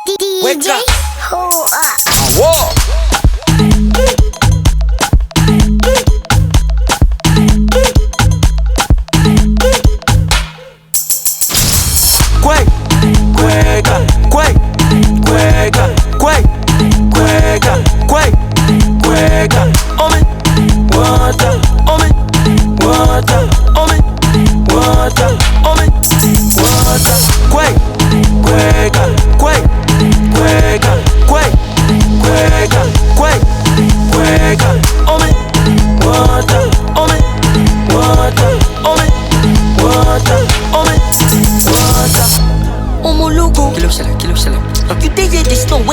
Kweka.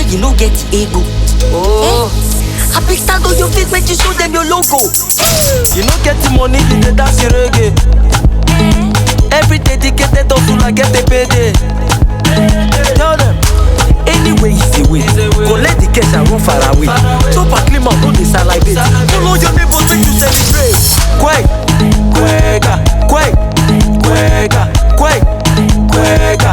You no get ego. Oh, I big stand on your face when you show them your logo. You no get the money, you dey dance reggae. Every dedicated hustle, I get the payday. Tell them, anyway is a way. Collect the cash and run far away. So back lima, no dey salivate. Follow your neighbors when you celebrate. Kweka, Kweka, Kweka, Kweka,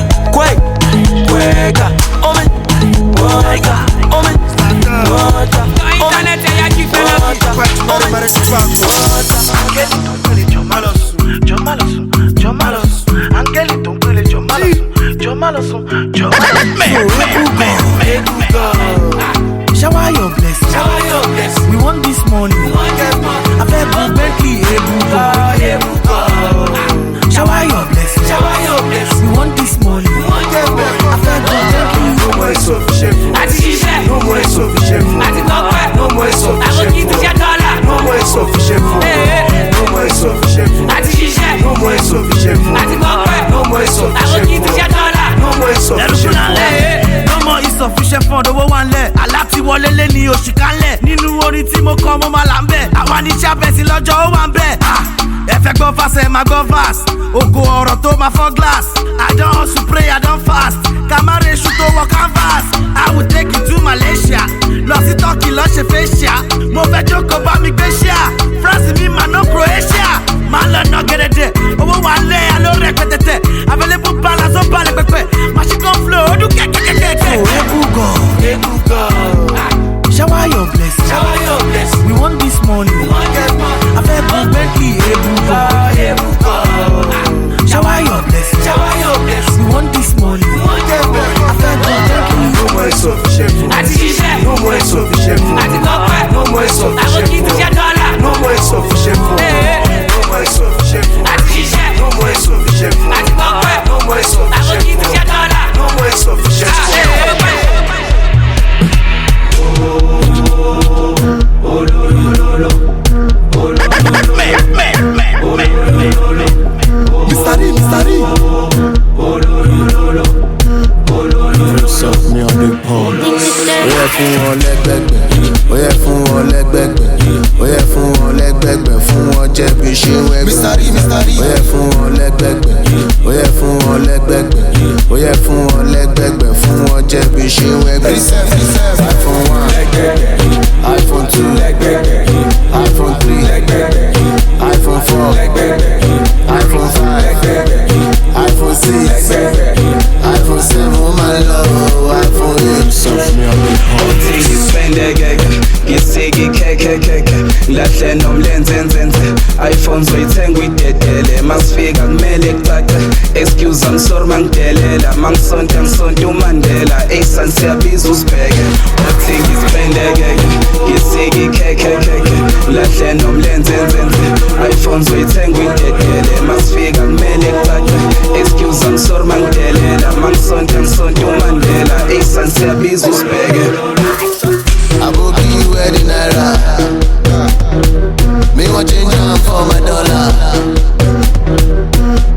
Shower your blessing. We want this money. I feel good, Bentley, shower your blessing. We want this money. I feel good, Bentley. No more insufficient. No more insufficient. No more insufficient. No more insufficient. No more insufficient. No more insufficient. No more insufficient. No more insufficient. No more insufficient fund. Owó wa nlẹ̀. Aláti wọlé lé ní oṣù kanlẹ̀. Nínú orin tí mo kọ mo máa là ń bẹ̀. Àwa ní sábẹ̀sì lọ́jọ́ ó wà ń bẹ̀. Ẹ fẹ́ gbọ́ fast ẹ máa gbọ́ fast. Ògo ọ̀rọ̀ tó máa fọ́ glass. I don hustle pray I don fast. Kàmáre iṣu tó wọ canvas. I will take you to Malaysia. Lọ sí Turkey lọ ṣe facial. Mo fẹ́ jókòó bá mi gbé ṣíà. France mi máa ná Croatia. Máa lọ ná gẹ́dẹ́dẹ́. Owó wa lẹ̀ aló rẹpẹtẹtẹ. Available balance ó balẹ̀ pẹpẹ. Machine gun flow ó dún kẹ́kẹ́kẹ́kẹ́. Shower your blessing. We want this money. I feel good, Bentley, shower your blessing. We want this money. I feel good, Bentley. No more insufficient. No more insufficient. No more insufficient. No more insufficient. No more insufficient. No more insufficient. No more insufficient. No more insufficient. Fún wọn lẹ́gbẹ̀gbẹ̀, ó yẹ fún wọn lẹ́gbẹ̀gbẹ̀, ó yẹ fún wọn lẹ́gbẹ̀gbẹ̀, fún wọn jẹ́ bí ṣe wẹ́gbẹ̀. Ó yẹ fún wọn lẹ́gbẹ̀gbẹ̀, ó yẹ fún wọn lẹ́gbẹ̀gbẹ̀, ó yẹ fún wọn lẹ́gbẹ̀gbẹ̀, fún wọn jẹ́ bí ṣe wẹ́gbẹ̀. iPhone 1, iPhone 2, iPhone 3, iPhone 4, iPhone 5, iPhone 6, iPhone 7, oh my love, iPhone 8. Othi spende keke, ngisiki keke, lahle nomlenzenzenze. iPhone zoyithenga uyidedele, masifika kumele kucace. Excuse I'm sorry mangidelela, mangisonta uMandela. Issa siyabiza usibheke. Othi ngispende keke, ngisiki keke, lahle nomlenzenzenze. iPhone zoyithenga uyidedele, masifika kumele kucace. Excuse I'm sorry mangidelela, mangisonta uMandela. Issa siyabiza usibheke. I will give you where the Naira. Me want change on for my dollar.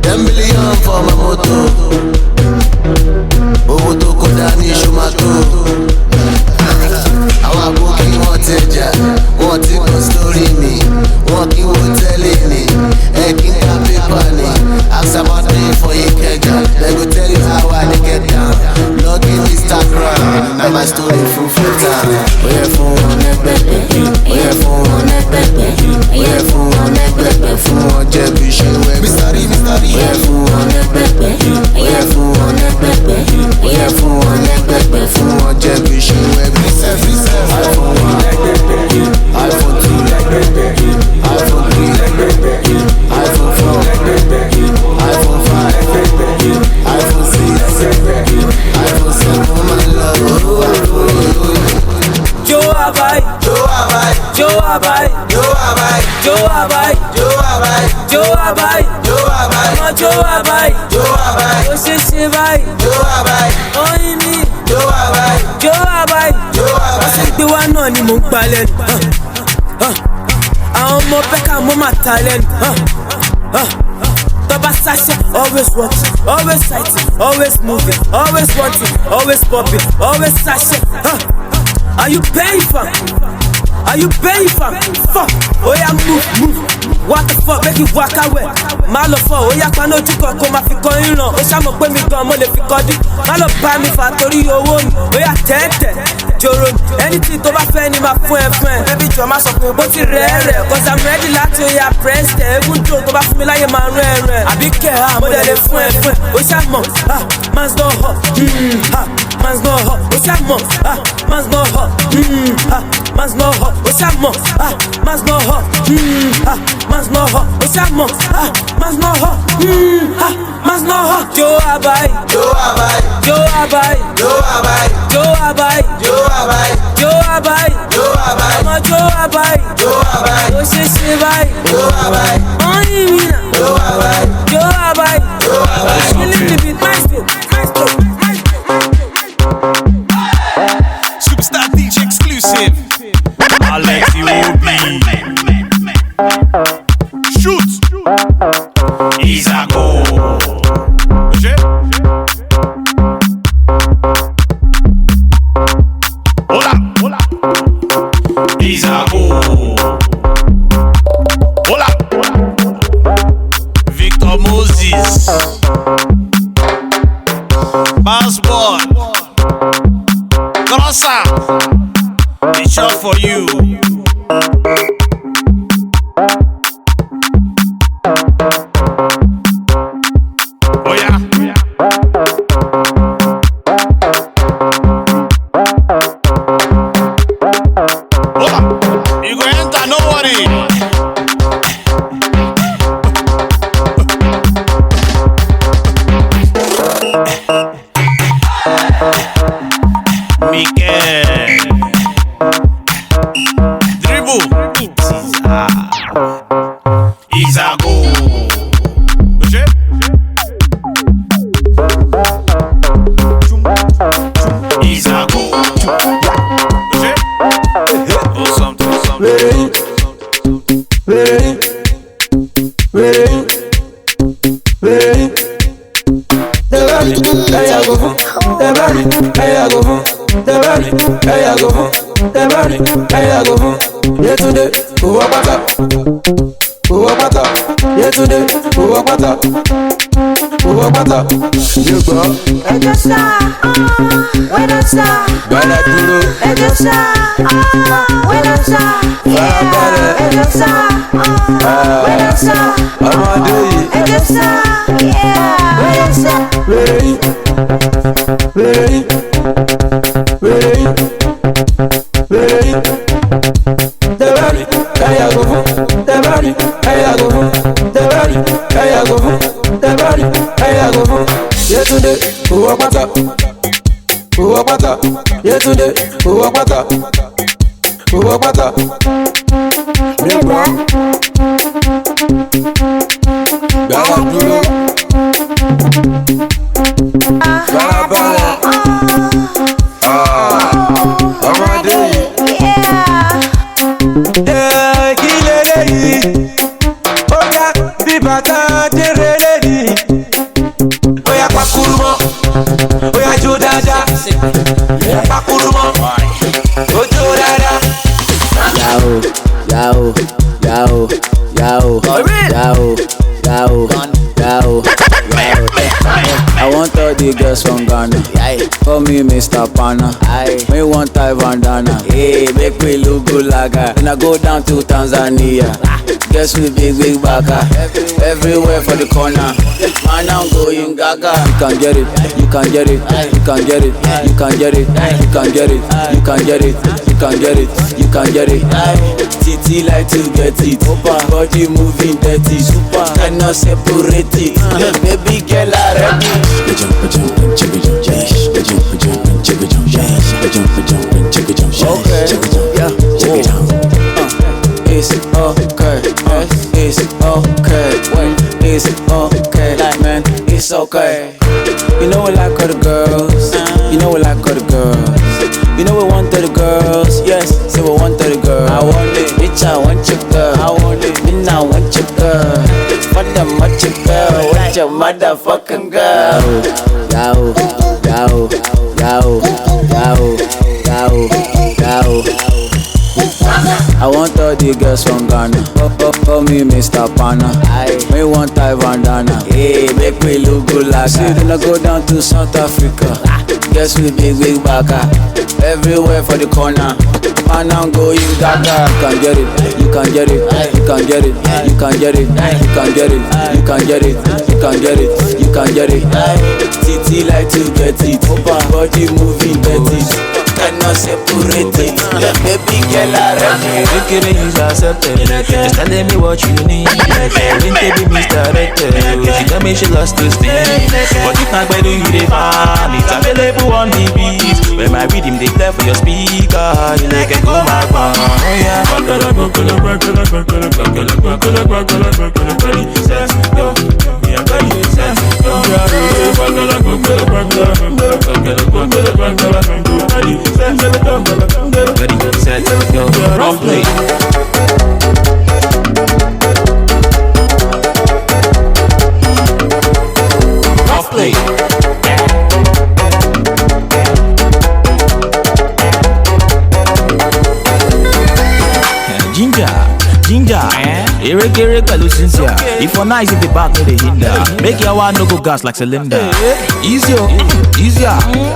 10 billion for my moto. Owó tó kó dání ṣùmátò. Àwọn àbókí wọn tẹja, wọn ti kọ sórí mi, wọn kí wọ́n tẹ́lẹ̀ ni, ẹ kí n ká pépà ni. Ask about me for Ikeja, they go tell you how I dey get down. Log in Instagram, na my story full time. Ó yẹ fún wọn lẹ́gbẹ̀gbẹ̀, ó yẹ fún wọn lẹ́gbẹ̀gbẹ̀, ó yẹ fún wọn lẹ́gbẹ̀gbẹ̀, fún wọn jẹ́ bí ṣe wẹ́gbẹ̀. Ó yẹ fún wọn lẹ́gbẹ̀gbẹ̀, ó yẹ fún wọn lẹ́gbẹ̀gbẹ̀, ó yẹ fún wọn lẹ́gbẹ̀gbẹ̀, iPhone 7 my love. Jowabayi, Jowabayi, Jowabayi, Jowabayi, Jowabayi, Jowabayi, Jowabayi, Jowabayi, ọmọ Jowabayi, Jowabayi, ó ṣe báyìí, Jowabayi, oyin mi, Jowabayi, Jowabayi, wọ́n sì gbé wá náà ni mò ń pa lẹ́nu. Àwọn ọmọ pẹ́ká mo máa ta lẹ́nu. Tọ́ba ṣáṣẹ́, always working, always sighting, always moving, always wanting, always popping, always ṣáṣẹ́. Are you paying for? Are you paying for? Fuck! Oh yeah, move. What the fuck? Make it walk away. Má lọ fọ́, ó yá paná ojú kan kó máa fi kọ́ ìran. Ó ṣàmọ̀ pé mi gan mo lè fi kọ́ dín. Má lọ bá mi fà torí owó mi. Ó yá tẹ́tẹ̀, jòrò mi. Anything tó bá fẹ́ ni máa fún ẹ. Baby jọ má sọ pé bó ti rẹ̀. Cause I'm ready láti ó yá press tẹ̀. Egun dùn tó bá fún mi láyé máa rún ẹ̀. Àbí kẹ̀ á, mo dẹ̀ lè fún ẹ. Ó ṣàmọ̀, man's not hot. Man's not hot. Ó ṣàmọ̀, man's not hot. Man's not hot. Ó ṣàmọ̀, man's not hot. Man's not hot. Ó ṣàmọ̀, man's not hot. Man's not hot. Jowabayi, Jowabayi, Jowabayi, Jowabayi, Jowabayi, Jowabayi, Jowabayi, Jowabayi, ọmọ Jowabayi, Jowabayi, ó ṣe báyìí, Jowabayi, oyin mi náà, Jowabayi, Jowabayi, Jowabayi. killing the beat, nice beat. Superstar DJ Xclusive. Alex Iwobi. Shoot. Issa go. Hola. Issa go. Hola. Victor Moses. Passport. Grossa. It's short for you. Oh yeah. You go enter, no worry. Miguel. Dribble. Issa go. Issa go. Oh, something. Yetunde, owó pátá. Yetunde, owó pátá. Yóò ẹjọ́ sá, wẹ́dọ̀ sá. gbọ́dọ̀ dúró. Ẹjọ́ sá, wẹ́dọ̀ sá. Farabalẹ̀. Ẹjọ́ sá, wẹ́dọ̀ sá. Ọmọdé yìí. Ẹjọ́ sá, wẹ́dọ̀ sá. Wèrè yìí. Tẹ́bárì, ẹ̀yàgò fún. Tẹ́bárì, ẹ̀yàgò fún. Tẹ́bárì, ẹ̀yàgò fún. Tẹ́bárì, ẹ̀yàgò fún. Yetunde, owó pátá. Yetunde, owó pátá. Nígbà Gbàgbọ́ dúró. Farabalẹ̀. Ọmọdé yìí. Kí lélẹ́yìí? Ó yá bí bàtà déré lẹ́yìn. Ó yá pakuru mọ́. Ó yá jó dáadáa. Pakuru mọ́. Ó jó dáadáa. I want all the girls from Ghana. Call me Mr. Pana. Me one tie bandana. Hey, make me look good like a. When I go down to Tanzania, guess we big baka. Everywhere for the corner. Man, I'm going gaga. You can get it. You can get it. You can get it. You can get it. You can get it. You can get it. You can get it. You can get it. TT like to get it. Body moving dirty. Super. Cannot separate it. Baby girl, I ready. Okay, yeah, it's okay, it's okay, it's okay, like man, it's okay. You know we like all the girls, you know we like all the girls. You know we want all the girls, yes, say we want all the girls. I want it, bitch, I want your girl. I want it, me now want your girl. For the much your girl, want your motherfucking girl. Yow, yow, yow, yow, yow, yow. I want all the girls from Ghana. Call me Mr. Pana. Me one tie bandana. Hey, make me look good like that. Then I go down to South Africa. Guess we big baka. Everywhere for the corner. Man, I'm going gaga. You can get it. You can get it. You can get it. You can get it. You can get it. You can get it. You can get it. You can get it. TT like to get it. Body moving dirty. Cannot separate it. Baby girl, I ready. Kere is accepted. Just telling me what you need. Didn't be misdirected. She tell me she lost her steam. But if not by do you they find it's available on the beat. When my rhythm they play for your speaker, you like a go my band. Ready, set, go, Ruff play. Ruff play. Ginger, Kere pẹ̀lú Cynthia. If for nice if the back no dey hinder. Make your one no go gas like cylinder. Easier.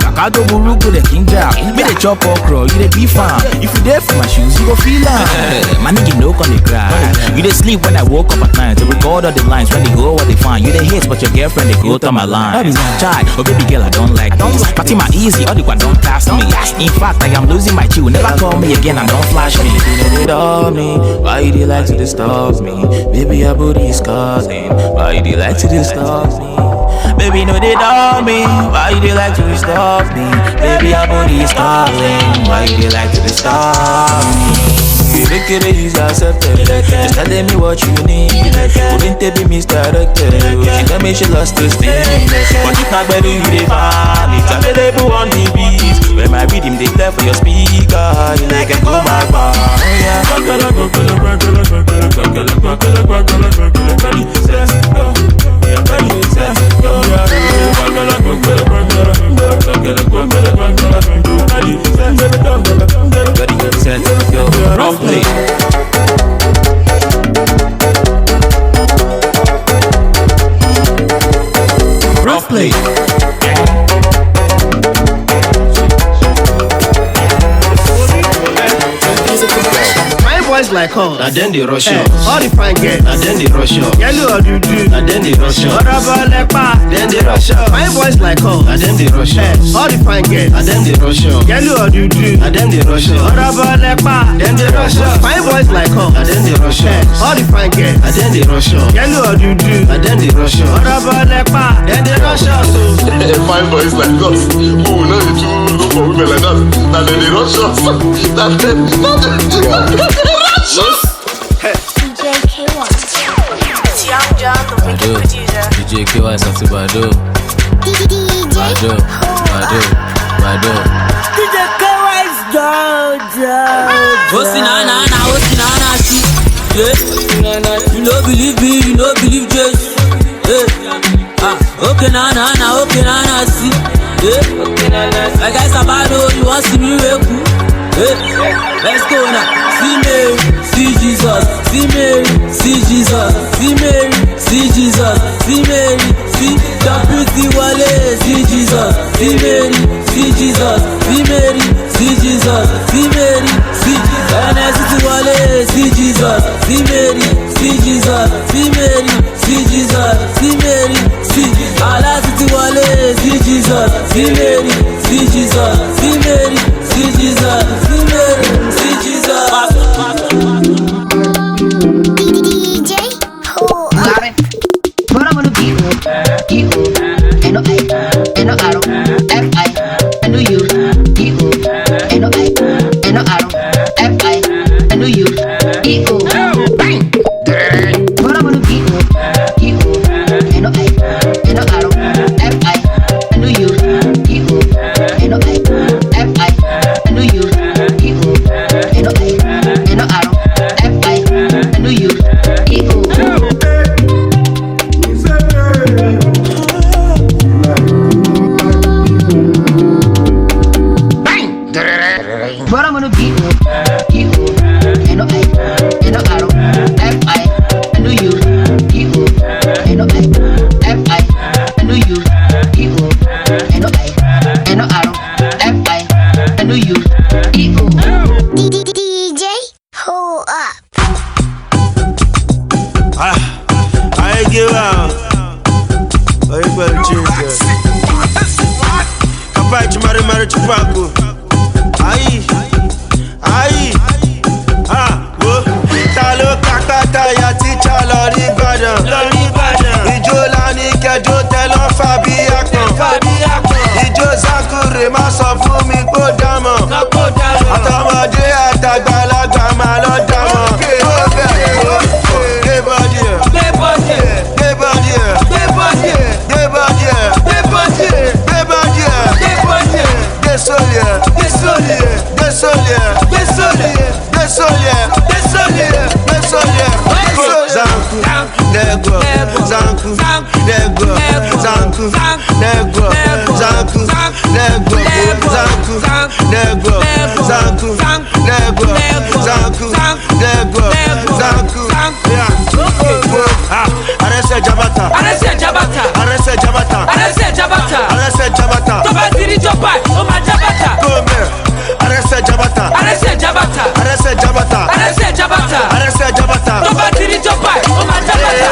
Kakado buru go the Kinja. Me dey chop okra, you dey beef am. If you dey for my shoes, you go feel am. My nigga no come dey cry. You dey sleep when I woke up at night to record all the lines when they go what they find. You dey hate but your girlfriend dey go through my line. Chai, oh baby girl I don't like this. Party my easy, all the one don't cast me. In fact I am losing my chill. Never call me again and don't flash me. You know me, why you dey like to disturb me? Baby your booty is calling. Why you dey like to disturb me? Baby no they know me. Why you dey like to disturb me? Baby your booty is calling. Why you dey like to disturb me? Kere is accepted. Just telling me what you need. Wouldn't they be misdirected? She tell me she lost her steam. But if not better you dey find it's available on the beat. When my rhythm they play for your speaker, you like a go my bar. Ready, set, go, Ruff play. Ruff play. Boys like her, and then they rush up. All the fine girls, and then they rush up. Yellow or dudu, and then they rush up. Oraba lepa, then they rush up. Fine boys like her, and then they rush up. All the fine girls, and then they rush up. Yellow or dudu, and then they rush up. Oraba lepa, then they rush up. Fine boys like her, and then they rush up. All the fine girls, and then they rush up. Yellow or dudu, and then they rush up. Oraba lepa, then they rush up. Fine boys like us, who will not be too look for women like that, and then they rush us. It's Young John, the wicked producer. DJ Kaywise àti Bado. Bado. DJ Kaywise Oh, Sinana, see. Yeah. You no believe me, you no believe Jesus. Yeah. Okay, Nana, see. Yeah. Like I said, Bado, you want to see me real cool? Yeah. Let's go now. See Mary, see Jesus. See Mary, see Jesus. See Mary, see Jesus. See Mary, see the beauty wale, see Jesus, see Mary, see Jesus, see Mary, see Jesus, see Mary, see NST wale, see Jesus, see Mary, see Jesus, see Mary, see Jesus, see Mary, see Alasiti wale, see Jesus, see Mary, see Jesus, see Mary, see Jesus, see Mary, see Jesus. DJ, got it. Put on the beat. N O I, N O R O, F I, N O U, E O, N O I, N O R O, F I, N O U, E O. Bang. Put on the beat. E O, N O I, N O R O, F I, N O U, E O, N O I, F I, N O U, E O, N O I, N O R O, F I, N O U, E O. But I'm gonna beat you, N O I, N O R O, F I, N O U, E O, N O I, F I, N O U, E O, N O I, N O R O, F I, N O U, E O. DJ, hold up. I give out. Oh, you better change that. Kapai chumari chupaku. Aye, wo. Talo kakata ya teacher lori Ibadan. Ijo lani kejo telo fabi akon. Ijo Zakure ma sọ fún mi kó dámọ̀. Àtọmọdé àtàgbàlagbà máa lọ dámọ̀. Gbé bọ́dì ẹ̀. Gbé bọ́dì ẹ̀. Gbé bọ́dì ẹ̀. Gbé bọ́dì ẹ̀. Gbé bọ́dì ẹ̀. Gbé bọ́dì ẹ̀. Gbé bọ́dì ẹ̀. Gbé bọ́dì ẹ̀. Gbé sórí ẹ̀. Gbé sórí ẹ̀. Gbé sórí ẹ̀. Gbé sórí ẹ̀. Gbé sórí ẹ̀. Gbé sórí ẹ̀. Gbé sórí ẹ̀. Zanku Legwork. Zanku Legwork. Zanku Legwork. Zanku Legwork. Zanku Legwork. Zanku Legwork. Zanku Legwork. Zanku. Arese Jabata. Arese Jabata. Arese Jabata. Arese Jabata. Arese Jabata. Toba diri jopa, o ma Jabata. Come. Arese Jabata. Arese Jabata. Arese Jabata. Arese Jabata. Arese Jabata. Toba diri jopa, o ma Jabata.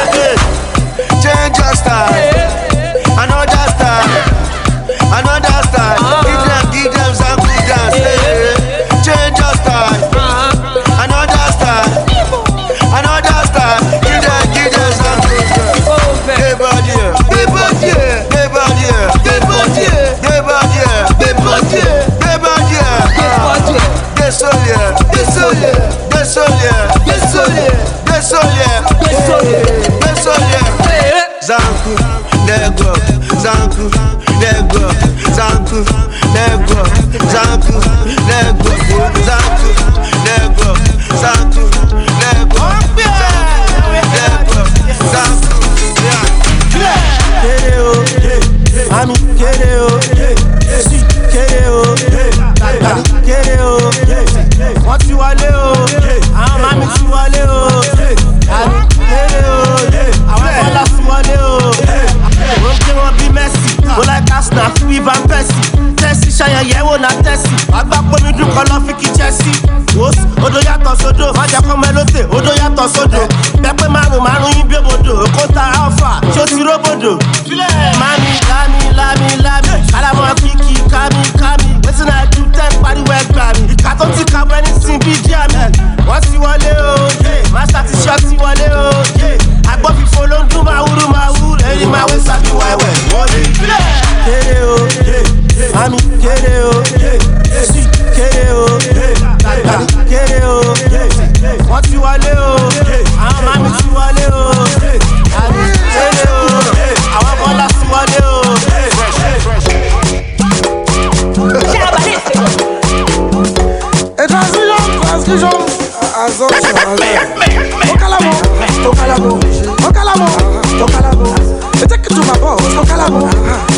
Change your style. Another style. Another style. Give them Zanku dance. Change your style. Another style. Another style. Give them Zanku dance. Hey body, hey body, hey body, hey body, hey body, hey body, hey body, hey body. Désolé, désolé, désolé, désolé, désolé, désolé, désolé. Zanku Legwork, Zanku Legwork, Zanku Legwork, Zanku Legwork, Zanku Legwork, Zanku Legwork, Zanku Kere Oh, Ami Kere Oh, Kere Oh, Kere Oh, wọ́n ti wọlé o, àwọn mami ti wọlé o, Ami Kere Oh, àwọn bọ́lá ti wọlé o, wọ́n gbé wọn bí Messi, ó láì kásínà fún ibà Pẹ́sì, Tẹ́sí ṣayẹyẹwò náà Tẹ́sí, àgbà pọ́nmídùn kan lọ́ fi kí Chelsea, wòs, odò yàtọ̀ sódò, májà kọ́ mẹ́lótè, odò yàtọ̀ sódò, pẹ́pẹ́ márùn-ún yín bí òbòdò, òkúta alpha, ṣó ti róbòdò, mami, lámi, Kalamo kiki, kami, wetin I do ten pariwo ẹgbà mi, ìka tó ti ka bẹ́ni sin bí díà mi, wọ́n ti wọlé o, Master ti ṣọ́ ti wọlé o, agbófinfo ló ń dún máwúrú, ẹni máa wé sábì wẹ́wẹ́, Kere Oh, Ami Kere Oh, Kere Oh, Kere Oh, wọ́n ti wọlé o, àwọn mami ti wọlé o, Ami Kere Oh, àwọn bọ́lá ti wọlé o. Transfusion, assumption, Kalamo, take it to my balls, Kalamo,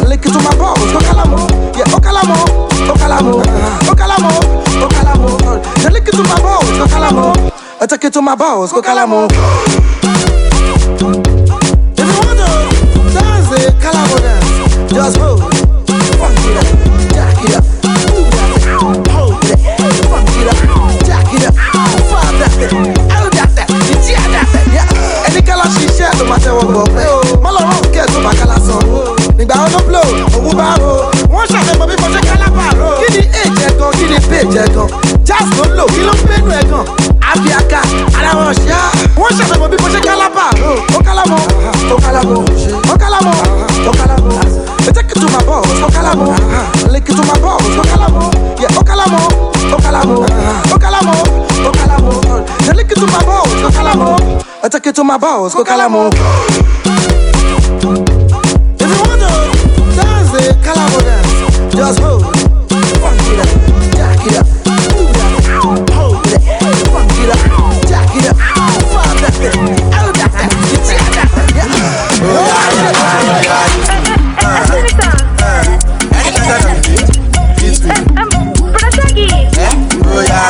lick it to my balls, Kalamo, yeah, Kalamo, lick it to my balls, Kalamo, take it to my balls, Kalamo. If you want to dance it, Kalamo dance. Just hold it, funk it up, jack it up, move that thing. Hold it, funk it up, jack it up, fire that thing, out that thing, tear that thing. Yeah. Any color she share to my tell what go. Maloro get to my color song. Nigga on the blow, owó bá ro. Wọ́n ṣàfihàn bí mo ṣe kálábàárò. Kí ni èjẹ̀ gan, kí ni péjẹ̀ gan? Jazz ló ń lò, kí ló ń gbénu ẹ̀ gan? Abiaka, ara wọn ṣá. Wọ́n ṣàfihàn bí mo ṣe kálábàárò. Ó kálámọ̀, ó kálámọ̀, ó kálámọ̀, ó kálámọ̀. Take it to my balls, ó kálámọ̀. Lick it to my balls, ó kálámọ̀. Yeah, ó kálámọ̀, ó kálámọ̀, ó kálámọ̀, ó kálámọ̀. Lick it to my balls, ó kálámọ̀. Take it to my balls, ó kálámọ̀. If you wanna dance it, Kalamo dance. Just hold it, funk it up, jack it up, move that thing. Hold it, funk it up, jack it up, fire that thing, out that thing, tear that thing. Yeah. Broda Shaggi. Oya,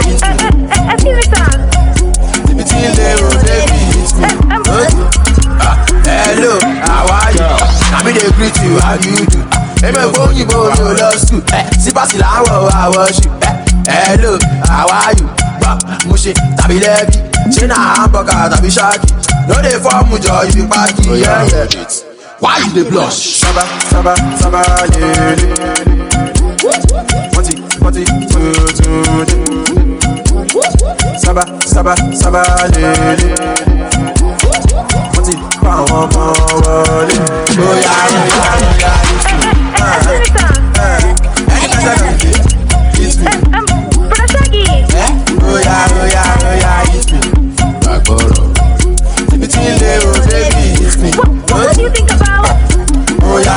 hit me. Hello, how are you? I mean they greet you, how do you do? Hey, my phone, you go to law school. See, pass it out, I worship. Hello, how are you? Mushi, Damibiliz, Chino, hamburger, Damibiliz. No, they form with joy, you party. Oh, yeah. Why you the blush? Saba, yeah. Party, Saba, yeah. What do you think about?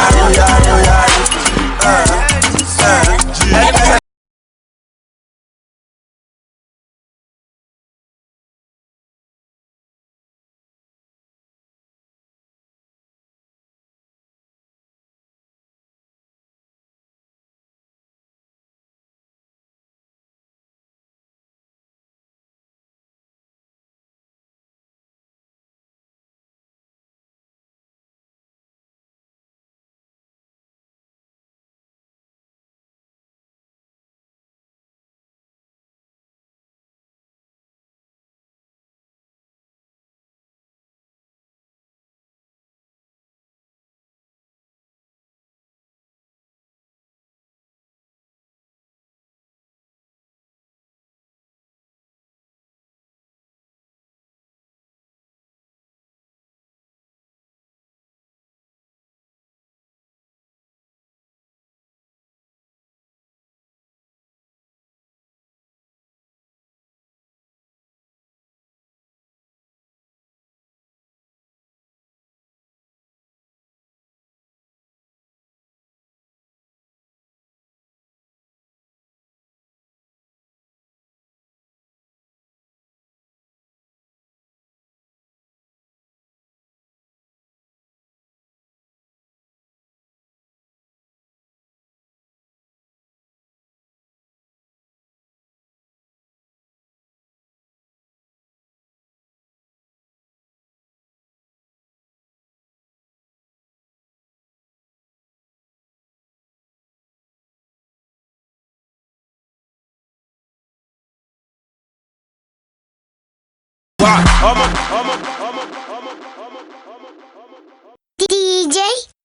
DJ,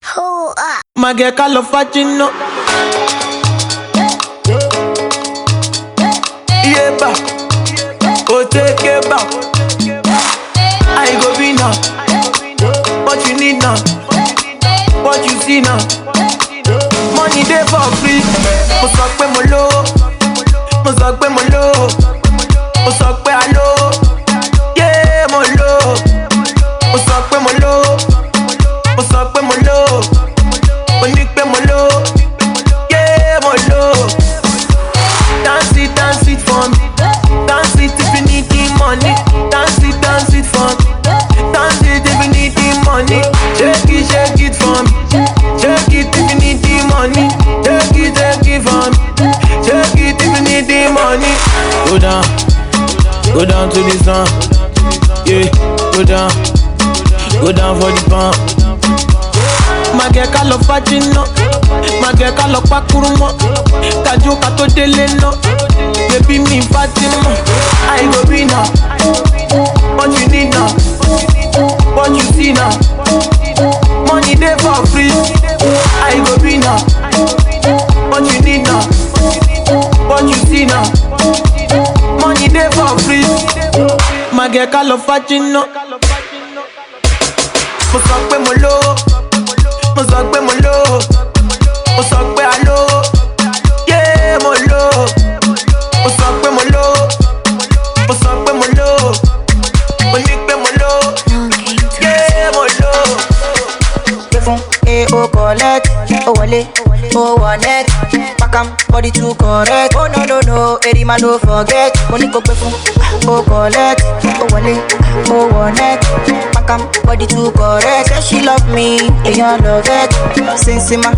hold up. Mageka lo facino. Yeba, o take it back. I go be now. What you need now? What you see now? Money dey for free. Mo sọ pé mo lówó. Mo sọ pé mo lówó. Mo sọ pé a lówó. Yeah, mo lówó. Mo sọ pé mo lówó. Mo sọ pé mo lówó. Mo ní pé mo lówó. Yeah, mo lówó. Dance it for me. Dance it if you need the money. Dance it for me. Dance it if you need the money. Shake it for me. Shake it if you need the money. Shake it for me. Shake it if you need the money. Go down to the sun. Yeah, go down for the pump. Mageka lo fajino, mageka lo pakurumo. Tajuka to deleno, baby me Fatima. I go be now, what you need now, what you see now. Money there for free, I go be now, what you need now, what you see now. Money there for free, mageka lo fajino. Mo sọ pé mo lówó, mo sọ pé mo lówó, mo sọ pé a lówó, yeah mo lówó. Mo sọ pé mo lówó, mo sọ pé mo lówó, mo ní pé mo lówó, yeah mo lówó. Gbé fún o collect, o wọlé, o wọ net, pakam body too correct. Oh no no no, eri ma no forget. Mo ní kó gbé fún o collect, o wọlé, o wọ net. Body too correct, say she love me, and you love it. Sensima,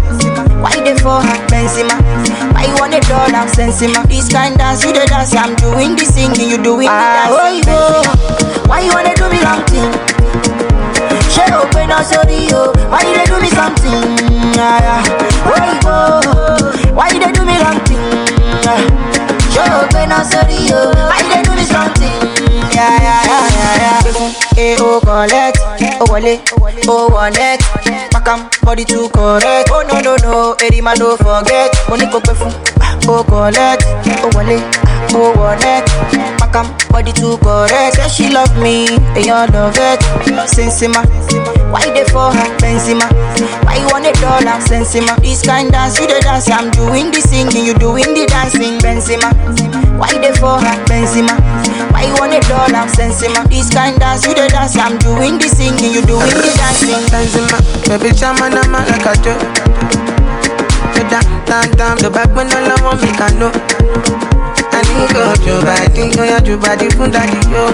why they for her Benzema? Why you want $1 Sensima? This kind dance, you the dance, I'm doing the singing, you doing the dancing. Why you wanna do me wrong thing? She open up sorry yo, why you they do me something? Why you they do me wrong thing? She open up sorry yo, why you they do me something? O collect, o wọlé, o wọ net, pakam body too correct. Oh no no no, eri ma no forget. Mo ní kó gbé fún o collect, o wọlé, o wọ net, pakam body too correct. Say she love me, and you love it. Sensima, why they for her Benzema? Why you want $1 Sensima? This kind dance, you the dance, I'm doing the singing, you doing the dancing. Benzema, why they for her Benzema? Why you want $1 Sensima? This kind dance, you the dance, I'm doing the singing, you doing the dancing. Benzema, baby chama na like a joke. Down, the back when all I want me can know. I need go Jowabayi, oh yeah Jowabayi fun daddy yo.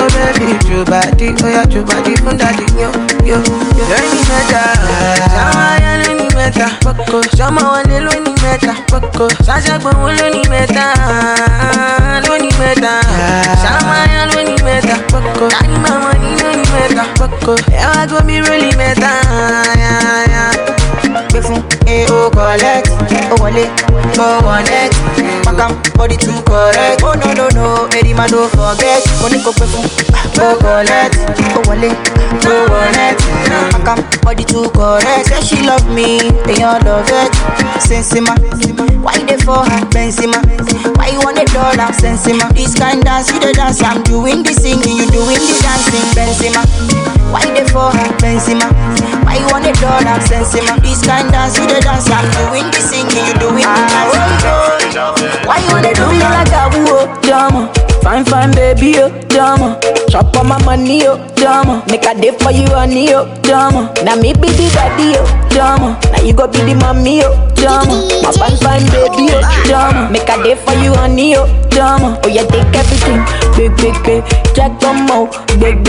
Oh baby Jowabayi, oh yeah Jowabayi fun daddy yo. Lóní mẹ́ta, ṣáwá yá lóní mẹ́ta, pọ́kọ́. Ṣọmọ wọlé lóní mẹ́ta, pọ́kọ́. Ṣáṣẹ́gbọ̀n lóní mẹ́ta, lóní mẹ́ta. Ṣáwá yá lóní mẹ́ta, pọ́kọ́. Kárí màmá ní lóní mẹ́ta, pọ́kọ́. Ẹ wá gbọ́ mi rólí mẹ́ta, gbé fún o collect, o wọlé, o wọ net, pakam body too correct. Oh no no no, eri ma no forget. Mo ní kó gbé fún o collect, o wọlé, o wọ net, pakam body too correct. Say she love me, and you love it. Sensima, why they for her Benzema? Why you want $1 Sensima? This kind dance, you the dance, I'm doing the singing, you doing the dancing. Benzema, why they for her Benzema? Why you want $1 Sensima? This kind dance, you the dance, I'm doing the singing, you doing the dancing. Why you wanna do me like a woo, drama? Fine baby, oh, drama. Chop on my money, oh, drama. Make a day for you, honey, oh, drama. Now me be the daddy, oh, drama. Now you go be the mommy, oh, drama. My fine baby, oh, drama. Make a day for you, honey, oh, drama. Oh, yeah, take everything, big. Jack on mo, big.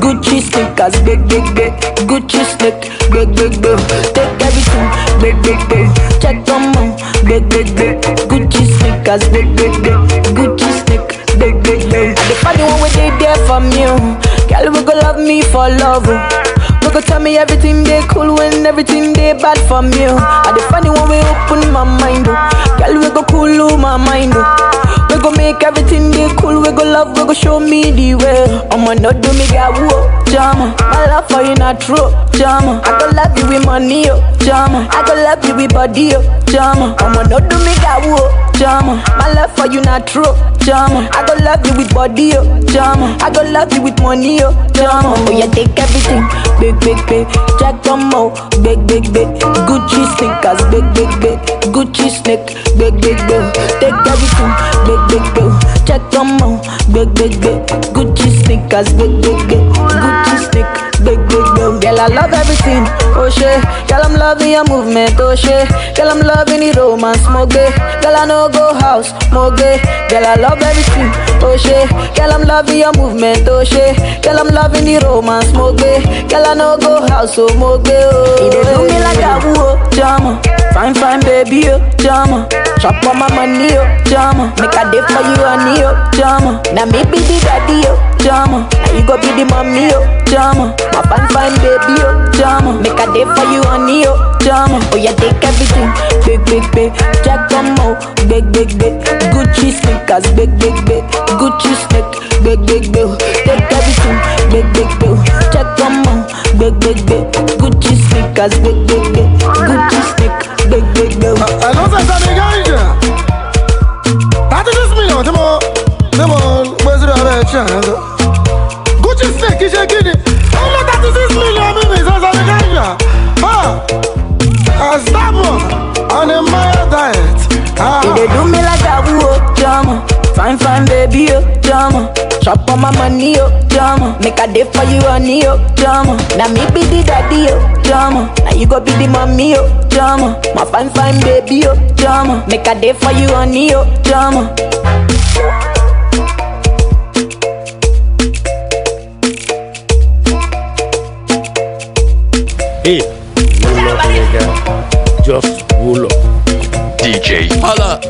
Gucci sneakers, big. Gucci sneak, big. Take everything, big. Jack on mo, big. Gucci sneakers, big. Gucci sneak, big. And the funny one when they there from you, girl, we go love me for love. We go tell me everything they cool when everything they bad from you. And the funny one we open my mind, girl, we go cool my mind. We go make everything they cool, we go love, we go show me the way. I'ma not do me got whoa, drama. My love for you not true, drama. I go love you with money, oh, drama. I go love you with body, oh, drama. I'ma not do me got whoa, drama. My love for you not true, drama. I go love you with body, oh, drama. I go love you with money, oh, drama. Oh yeah, take everything, big. Jack on mo, big. Gucci sneakers, big. Gucci sneak, big. Take everything, big. Jack on mo, big. Gucci sneakers, big. Gucci sneak, big. Girl, I love everything, oh shit. Girl, I'm loving your movement, oh shit. Girl, I'm loving the romance, moge. Girl, I know go house, moge. Girl, I love everything, oh shit. Girl, I'm loving your movement, oh shit. Girl, I'm loving the romance, moge. Girl, I know go house, moge. Oh, they do me like a woo, drama. Fine baby, oh, drama. Chop on my money, oh, drama. Make a day for you, honey, oh, drama. Now me be the daddy, oh, drama. Now you go be the mommy, oh, drama. My fine baby, oh, drama. Make a day for you, honey, oh, drama. Oh, yeah, take everything, big. Jack on mo, big. Gucci sneakers, big. Gucci snake, big. Take everything, big. Jack on mo, big. Gucci sneakers, big. Gucci snake, big. I know that's a big idea. That is me, come on, where's the other chance? Gucci snake, is shaking it. Oh, no, that is 6 million, baby, that's a big idea. As that one, on a Maya diet. They do me like a woo, drama. Fine, baby, oh, drama. Chop on my money, oh, drama. Make a day for you, honey, oh, drama. Now me be the daddy, oh, drama. Now you go be the mommy, oh, drama. My fine, baby, oh, drama. Make a day for you, honey, oh, drama. Hey, roll up, nigga. Just roll up. DJ. Holla.